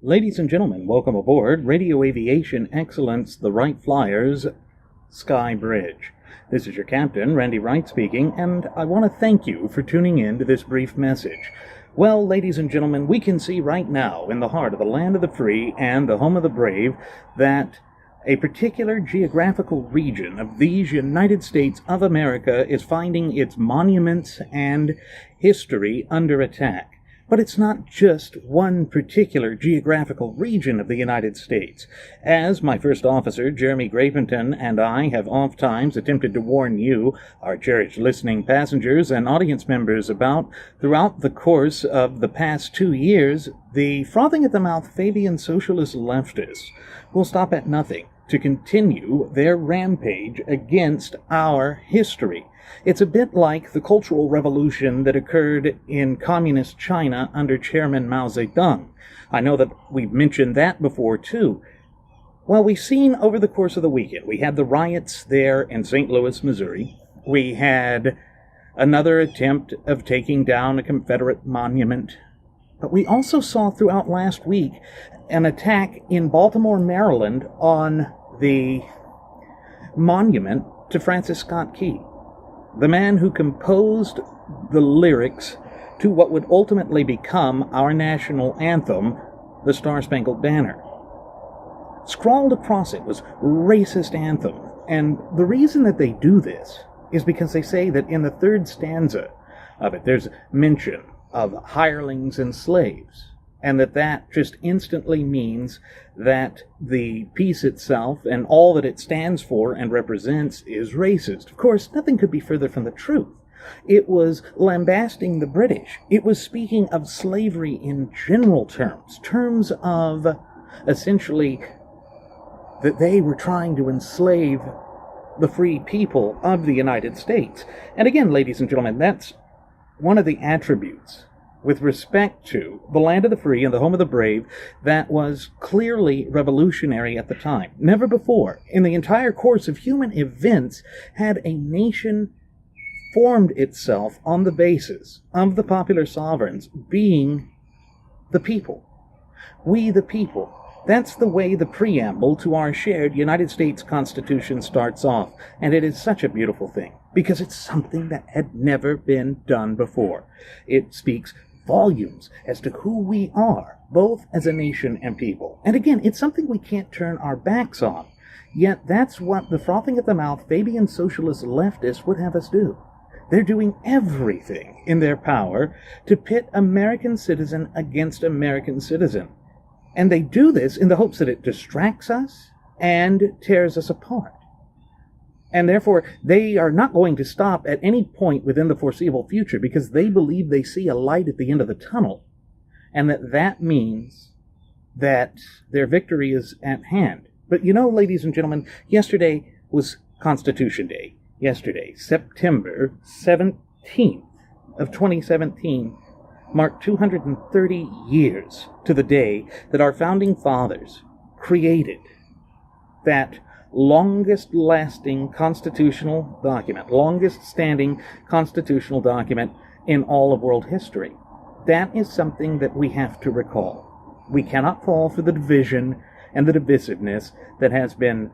Ladies and gentlemen, welcome aboard Radio Aviation Excellence, the Wright Flyers Sky Bridge. This is your captain, Randy Wright speaking, and I want to thank you for tuning in to this brief message. Well, ladies and gentlemen, we can see right now, in the heart of the land of the free and the home of the brave, that a particular geographical region of these United States of America is finding its monuments and history under attack. But it's not just one particular geographical region of the United States. As my first officer, Jeremy Graventon, and I have oft times attempted to warn you, our cherished listening passengers and audience members about, throughout the course of the past 2 years, the frothing-at-the-mouth Fabian socialist leftists will stop at nothing to continue their rampage against our history. It's a bit like the Cultural Revolution that occurred in Communist China under Chairman Mao Zedong. I know that we've mentioned that before, too. Well, we've seen over the course of the weekend, we had the riots there in St. Louis, Missouri. We had another attempt of taking down a Confederate monument. But we also saw throughout last week an attack in Baltimore, Maryland on the monument to Francis Scott Key, the man who composed the lyrics to what would ultimately become our national anthem, the Star-Spangled Banner. Scrawled across it was racist anthem, and the reason that they do this is because they say that in the third stanza of it there's mention of hirelings and slaves, and that just instantly means that the piece itself and all that it stands for and represents is racist. Of course, nothing could be further from the truth. It was lambasting the British. It was speaking of slavery in general terms of essentially that they were trying to enslave the free people of the United States. And again, ladies and gentlemen, that's one of the attributes with respect to the land of the free and the home of the brave that was clearly revolutionary at the time. Never before, in the entire course of human events, had a nation formed itself on the basis of the popular sovereigns being the people. We the people. That's the way the preamble to our shared United States Constitution starts off, and it is such a beautiful thing, because it's something that had never been done before. It speaks volumes as to who we are, both as a nation and people. And again, it's something we can't turn our backs on. Yet that's what the frothing-at-the-mouth Fabian socialist leftists would have us do. They're doing everything in their power to pit American citizen against American citizen. And they do this in the hopes that it distracts us and tears us apart. And therefore, they are not going to stop at any point within the foreseeable future because they believe they see a light at the end of the tunnel. And that means that their victory is at hand. But you know, ladies and gentlemen, yesterday was Constitution Day. Yesterday, September 17th of 2017, marked 230 years to the day that our founding fathers created that longest-lasting constitutional document, longest-standing constitutional document in all of world history. That is something that we have to recall. We cannot fall for the division and the divisiveness that has been,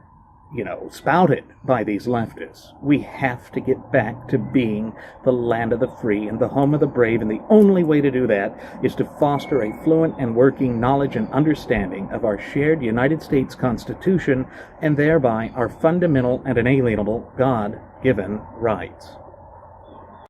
spouted by these leftists. We have to get back to being the land of the free and the home of the brave, and the only way to do that is to foster a fluent and working knowledge and understanding of our shared United States Constitution, and thereby our fundamental and inalienable God-given rights.